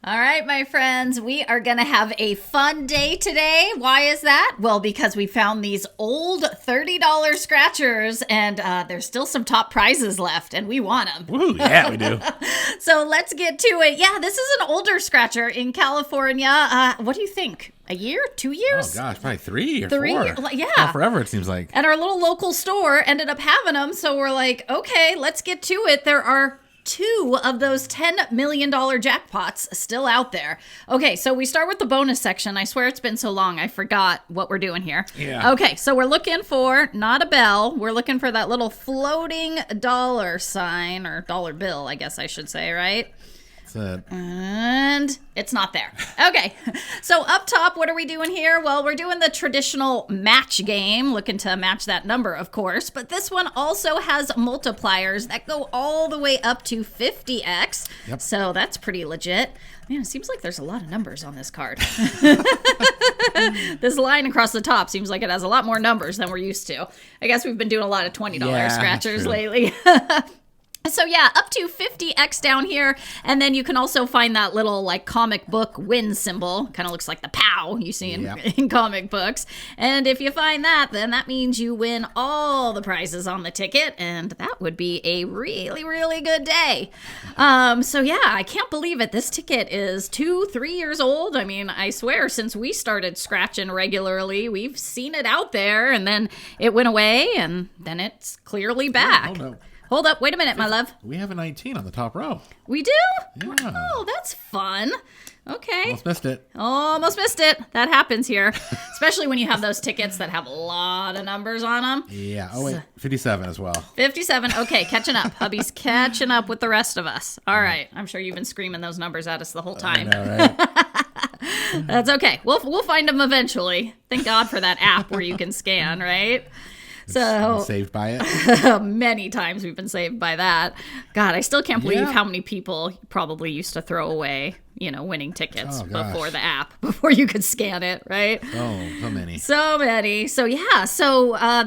All right, my friends, we are going to have a fun day today. Why is that? Well, because we found these old $30 scratchers and there's still some top prizes left and we want them. Woo, yeah, we do. So let's get to it. Yeah, this is an older scratcher in California. What do you think? A year? 2 years? Oh, gosh, probably 3 or 4. Yeah. Not forever, it seems like. And our little local store ended up having them. So we're like, okay, let's get to it. There are 2 of those $10 million jackpots still out there. Okay, so we start with the bonus section. I swear it's been so long, I forgot what we're doing here. Yeah. Okay, so we're looking for, not a bell, we're looking for that little floating dollar sign, or dollar bill, I guess I should say, right? That's it. And it's not there. Okay, so up top, what are we doing here? Well, we're doing the traditional match game, looking to match that number, of course, but this one also has multipliers that go all the way up to 50x, Yep. So that's pretty legit. Man, it seems like there's a lot of numbers on this card. This line across the top seems like it has a lot more numbers than we're used to. I guess we've been doing a lot of $20 scratchers true. lately. So yeah, up to 50x down here, and then you can also find that little like comic book win symbol. Kind of looks like the POW you see in comic books. And if you find that, then that means you win all the prizes on the ticket, and that would be a really, really good day. So yeah, I can't believe it. This ticket is 2-3 years old. I mean, I swear since we started scratching regularly, we've seen it out there, and then it went away, and then it's clearly back. Oh, no. Hold up. Wait a minute, my love. We have a 19 on the top row. We do? Yeah. Oh, that's fun. Okay. Almost missed it. Almost missed it. That happens here, especially when you have those tickets that have a lot of numbers on them. Yeah. Oh, wait. 57 as well. 57. Okay, catching up. Hubby's catching up with the rest of us. All right. I'm sure you've been screaming those numbers at us the whole time. I know, right? That's okay. We'll find them eventually. Thank God for that app where you can scan, right? So Saved by it. many times we've been saved by that. God, I still can't believe Yeah. how many people probably used to throw away, winning tickets Oh, gosh. before the app, before you could scan it, right? Oh, so many. So many. So yeah,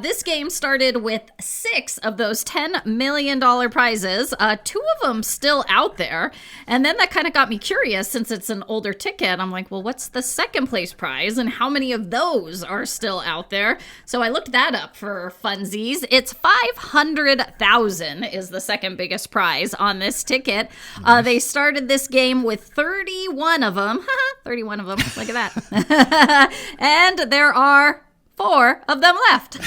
this game started with 6 of those $10 million prizes, 2 of them still out there. And then that kind of got me curious since it's an older ticket. I'm like, well, what's the second place prize and how many of those are still out there? So I looked that up for funsies. It's 500,000 is the second biggest prize on this ticket. They started this game with 31 of them. 31 of them. Look at that. And there are 4 of them left.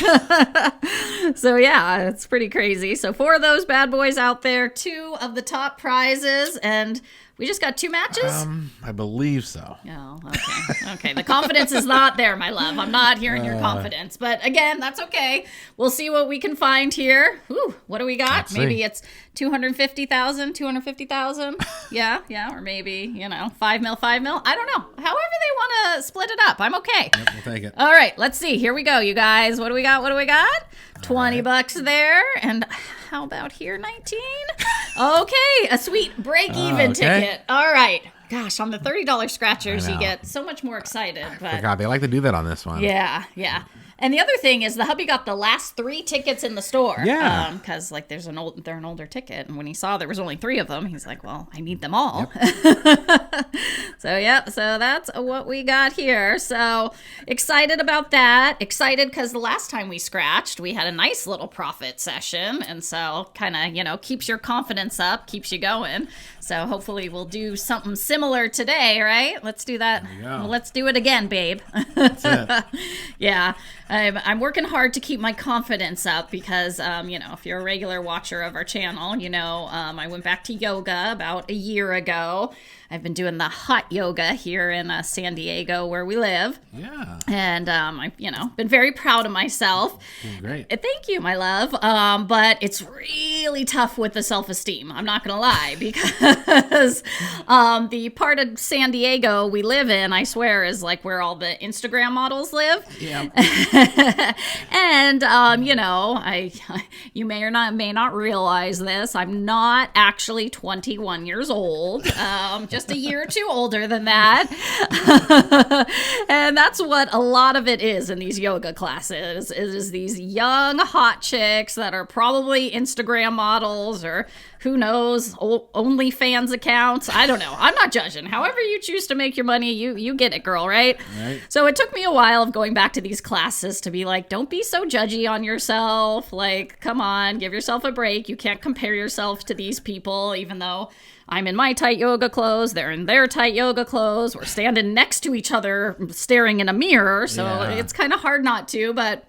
So yeah, it's pretty crazy. So 4 of those bad boys out there, 2 of the top prizes, and we just got 2 matches? I believe so. Oh, okay. Okay, the confidence is not there, my love. I'm not hearing your confidence. But again, that's okay. We'll see what we can find here. Ooh, what do we got? Let's Maybe see. it's 250,000, 250,000. Yeah, or maybe, 5 mil, 5 mil. I don't know. However they want to split it up, I'm okay. Yep, we'll take it. All right, let's see. Here we go, you guys. What do we got? 20 bucks there. And how about here, 19? Okay, a sweet break-even Okay. ticket. All right. Gosh, on the $30 scratchers, I you know. get so much more excited. But God, they like to do that on this one. yeah. And the other thing is the hubby got the last 3 tickets in the store. Yeah. Because they're an older ticket, and when he saw there was only 3 of them, he's like, well, I need them all. So that's what we got here. So excited about that. Excited because the last time we scratched, we had a nice little profit session, and so kind of keeps your confidence up, keeps you going. So hopefully we'll do something similar today, right? Let's do that. There you go. Well, let's do it again, babe. That's it. Yeah, I'm working hard to keep my confidence up because, if you're a regular watcher of our channel, I went back to yoga about a year ago. I've been doing the hot yoga here in San Diego where we live. Yeah. And I've, been very proud of myself. Great. Thank you, my love. But it's really tough with the self-esteem. I'm not going to lie, because the part of San Diego we live in, I swear, is like where all the Instagram models live. Yeah. And, you may not realize this. I'm not actually 21 years old. Just a year or 2 older than that. And that's what a lot of it is in these yoga classes, is these young hot chicks that are probably Instagram models or who knows, OnlyFans accounts. I don't know. I'm not judging. However you choose to make your money, you get it, girl, right? So it took me a while of going back to these classes to be like, don't be so judgy on yourself. Like, come on, give yourself a break. You can't compare yourself to these people, even though I'm in my tight yoga clothes, they're in their tight yoga clothes, we're standing next to each other staring in a mirror, so it's kind of hard not to, but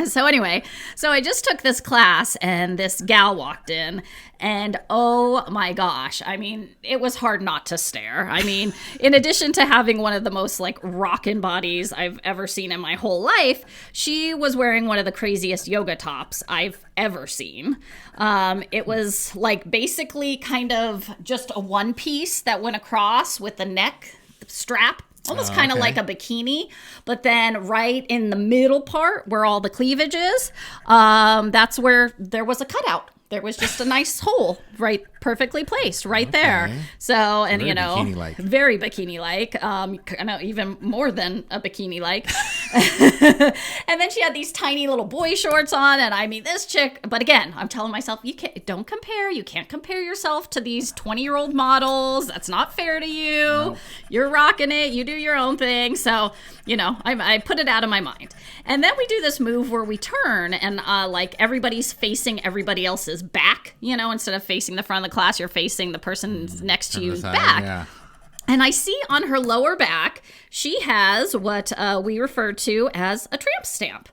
so anyway, so I just took this class and this gal walked in and oh my gosh, I mean, it was hard not to stare. I mean, in addition to having one of the most like rockin' bodies I've ever seen in my whole life, she was wearing one of the craziest yoga tops I've ever seen. It was like basically kind of just a one piece that went across with the neck strap. Almost kind of like a bikini, but then right in the middle part where all the cleavage is, that's where there was a cutout. There was just a nice hole, right, perfectly placed, right there. So, and very bikini-like. Very bikini-like, kind of even more than a bikini-like. And then she had these tiny little boy shorts on, and I mean, this chick. But again, I'm telling myself, don't compare. You can't compare yourself to these 20-year-old models. That's not fair to you. Nope. You're rocking it. You do your own thing. So, I put it out of my mind. And then we do this move where we turn, and like everybody's facing everybody else's back, instead of facing the front of the class, you're facing the person next to you back. Yeah. And I see on her lower back, she has what we refer to as a tramp stamp.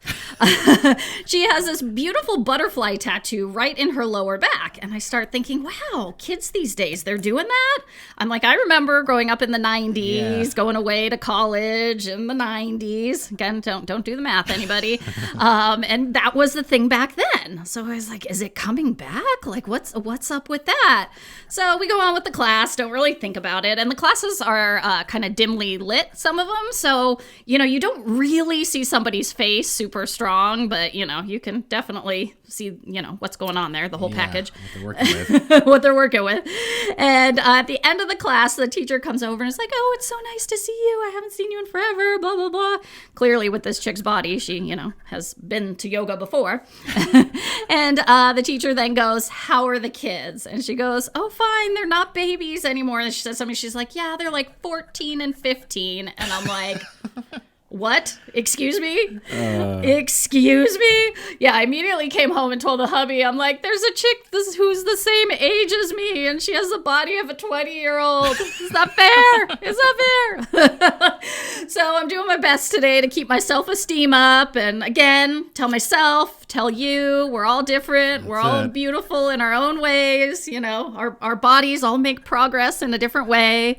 She has this beautiful butterfly tattoo right in her lower back. And I start thinking, wow, kids these days, they're doing that? I'm like, I remember growing up in the 90s, going away to college in the 90s. Again, don't do the math, anybody. And that was the thing back then. So I was like, is it coming back? Like, what's up with that? So we go on with the class, don't really think about it. And the classes are kind of dimly lit, some of them. So, you don't really see somebody's face super strong, but, you can definitely see, what's going on there, the whole package. What they're working with. What they're working with. And at the end of the class, the teacher comes over and is like, oh, it's so nice to see you. I haven't seen you in forever, blah, blah, blah. Clearly with this chick's body, she, has been to yoga before. And the teacher then goes, how are the kids? And she goes, oh, fine. They're not babies anymore. And she says something. She's like, yeah, they're like 14 and 15. And I'm like, what? Excuse me? Excuse me? Yeah, I immediately came home and told a hubby, I'm like, there's a chick who's the same age as me, and she has the body of a 20-year-old. It's not fair. It's not fair. So I'm doing my best today to keep my self-esteem up, and again, tell you, we're all different. We're all beautiful in our own ways. Our bodies all make progress in a different way.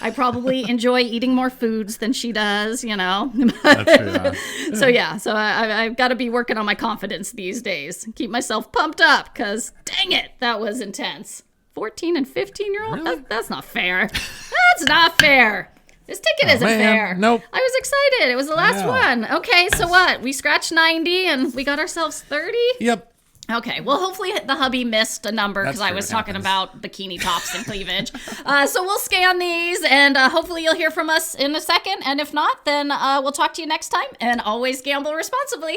I probably enjoy eating more foods than she does, That's true, yeah. So I've got to be working on my confidence these days. Keep myself pumped up because, dang it, that was intense. 14 and 15-year-old? Really? That's not fair. That's not fair. This ticket isn't fair. Nope. I was excited. It was the last one. Okay, so what? We scratched 90 and we got ourselves 30? Yep. Okay, well, hopefully the hubby missed a number because I was talking about bikini tops and cleavage. So we'll scan these, and hopefully you'll hear from us in a second. And if not, then we'll talk to you next time. And always gamble responsibly.